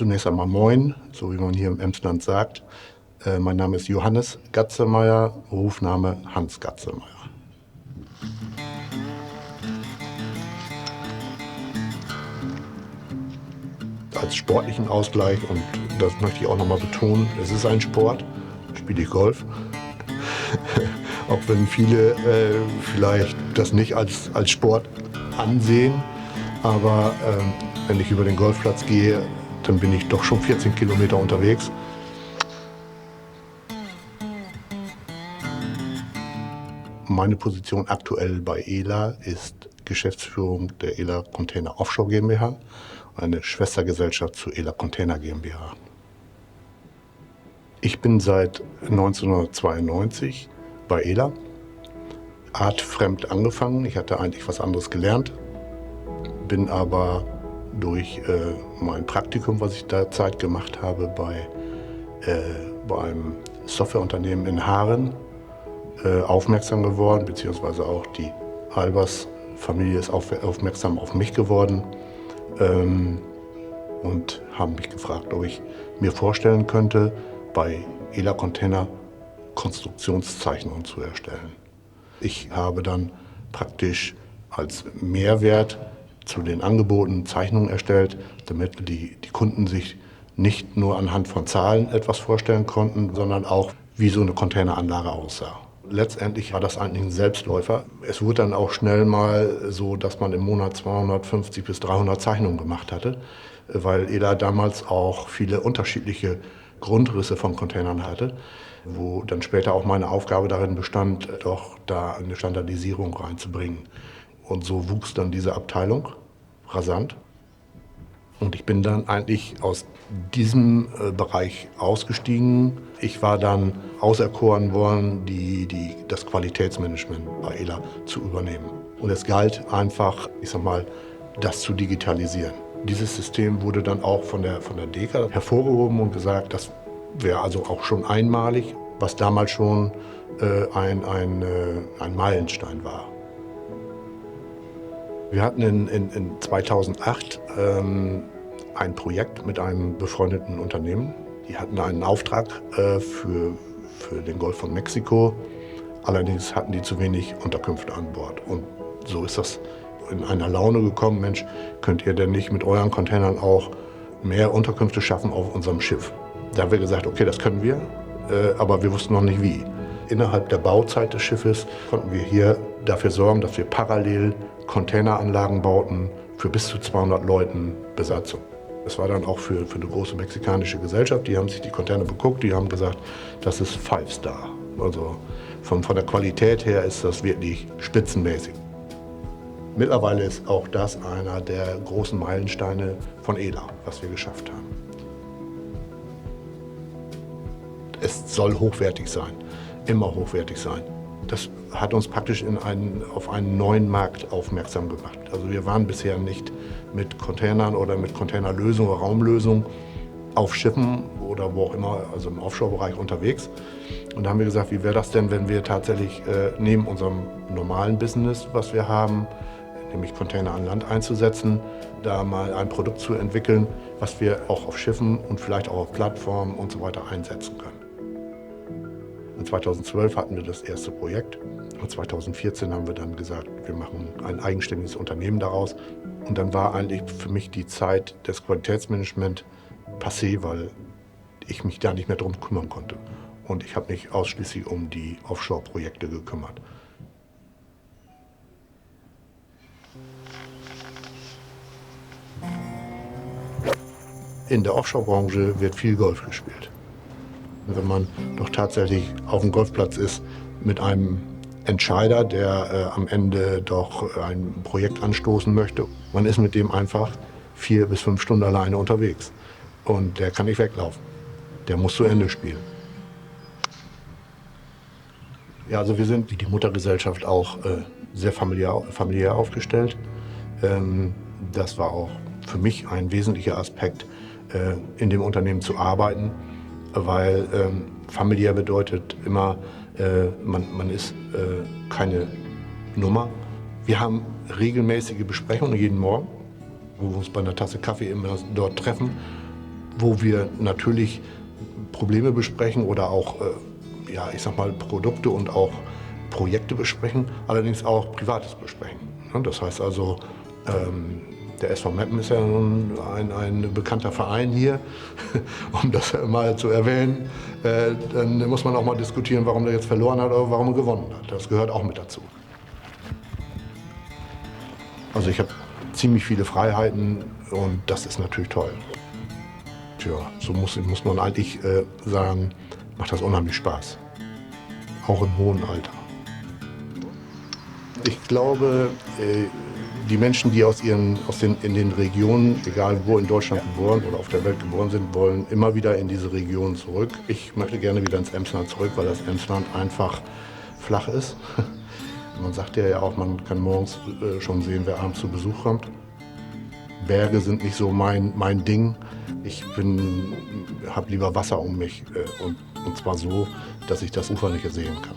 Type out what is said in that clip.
Zunächst einmal moin, so wie man hier im Emsland sagt. Mein Name ist Johannes Gatzemeyer, Rufname Hans Gatzemeyer. Als sportlichen Ausgleich, und das möchte ich auch nochmal betonen, es ist ein Sport, spiele ich Golf. Auch wenn viele vielleicht das nicht als Sport ansehen, aber wenn ich über den Golfplatz gehe, dann bin ich doch schon 14 Kilometer unterwegs. Meine Position aktuell bei ELA ist Geschäftsführung der ELA Container Offshore GmbH, eine Schwestergesellschaft zu ELA Container GmbH. Ich bin seit 1992 bei ELA, artfremd angefangen. Ich hatte eigentlich was anderes gelernt, bin aber durch mein Praktikum, was ich derzeit gemacht habe, bei einem Softwareunternehmen in Haaren aufmerksam geworden, beziehungsweise auch die Albers-Familie ist aufmerksam auf mich geworden und haben mich gefragt, ob ich mir vorstellen könnte, bei ELA Container Konstruktionszeichnungen zu erstellen. Ich habe dann praktisch als Mehrwert zu den Angeboten Zeichnungen erstellt, damit die Kunden sich nicht nur anhand von Zahlen etwas vorstellen konnten, sondern auch, wie so eine Containeranlage aussah. Letztendlich war das eigentlich ein Selbstläufer. Es wurde dann auch schnell mal so, dass man im Monat 250 bis 300 Zeichnungen gemacht hatte, weil ELA damals auch viele unterschiedliche Grundrisse von Containern hatte, wo dann später auch meine Aufgabe darin bestand, doch da eine Standardisierung reinzubringen. Und so wuchs dann diese Abteilung rasant. Und ich bin dann eigentlich aus diesem Bereich ausgestiegen. Ich war dann auserkoren worden, das Qualitätsmanagement bei ELA zu übernehmen. Und es galt einfach, ich sag mal, das zu digitalisieren. Dieses System wurde dann auch von der DEKA hervorgehoben und gesagt, das wäre also auch schon einmalig, was damals schon ein Meilenstein war. Wir hatten in 2008 ein Projekt mit einem befreundeten Unternehmen. Die hatten einen Auftrag für den Golf von Mexiko. Allerdings hatten die zu wenig Unterkünfte an Bord. Und so ist das in einer Laune gekommen, Mensch, könnt ihr denn nicht mit euren Containern auch mehr Unterkünfte schaffen auf unserem Schiff? Da haben wir gesagt, okay, das können wir, aber wir wussten noch nicht wie. Innerhalb der Bauzeit des Schiffes konnten wir hier dafür sorgen, dass wir parallel Containeranlagen bauten für bis zu 200 Leuten Besatzung. Das war dann auch für eine große mexikanische Gesellschaft, die haben sich die Container beguckt, die haben gesagt, das ist 5-Star. Also von der Qualität her ist das wirklich spitzenmäßig. Mittlerweile ist auch das einer der großen Meilensteine von ELA, was wir geschafft haben. Es soll hochwertig sein, immer hochwertig sein. Das hat uns praktisch auf einen neuen Markt aufmerksam gemacht. Also wir waren bisher nicht mit Containern oder mit Containerlösungen oder Raumlösungen auf Schiffen oder wo auch immer, also im Offshore-Bereich unterwegs. Und da haben wir gesagt, wie wäre das denn, wenn wir tatsächlich neben unserem normalen Business, was wir haben, nämlich Container an Land einzusetzen, da mal ein Produkt zu entwickeln, was wir auch auf Schiffen und vielleicht auch auf Plattformen und so weiter einsetzen können. In 2012 hatten wir das erste Projekt und 2014 haben wir dann gesagt, wir machen ein eigenständiges Unternehmen daraus. Und dann war eigentlich für mich die Zeit des Qualitätsmanagements passé, weil ich mich da nicht mehr drum kümmern konnte. Und ich habe mich ausschließlich um die Offshore-Projekte gekümmert. In der Offshore-Branche wird viel Golf gespielt. Wenn man doch tatsächlich auf dem Golfplatz ist mit einem Entscheider, der am Ende doch ein Projekt anstoßen möchte, man ist mit dem einfach 4 bis 5 Stunden alleine unterwegs. Und der kann nicht weglaufen. Der muss zu Ende spielen. Ja, also wir sind wie die Muttergesellschaft auch sehr familiär aufgestellt. Das war auch für mich ein wesentlicher Aspekt, in dem Unternehmen zu arbeiten, weil familiär bedeutet immer, man ist keine Nummer. Wir haben regelmäßige Besprechungen jeden Morgen, wo wir uns bei einer Tasse Kaffee immer dort treffen wo wir natürlich Probleme besprechen oder auch, ja, ich sag mal, Produkte und auch Projekte besprechen, allerdings auch Privates besprechen. Das heißt also, der SV Meppen ist ja nun ein bekannter Verein hier, um das mal zu erwähnen. Dann muss man auch mal diskutieren, warum der jetzt verloren hat oder warum er gewonnen hat. Das gehört auch mit dazu. Also ich habe ziemlich viele Freiheiten und das ist natürlich toll. Tja, so muss man eigentlich sagen, macht das unheimlich Spaß. Auch im hohen Alter. Ich glaube, die Menschen, die in den Regionen, egal wo in Deutschland geboren oder auf der Welt geboren sind, wollen immer wieder in diese Region zurück. Ich möchte gerne wieder ins Emsland zurück, weil das Emsland einfach flach ist. Man sagt ja auch, man kann morgens schon sehen, wer abends zu Besuch kommt. Berge sind nicht so mein Ding. Ich habe lieber Wasser um mich und zwar so, dass ich das Ufer nicht sehen kann.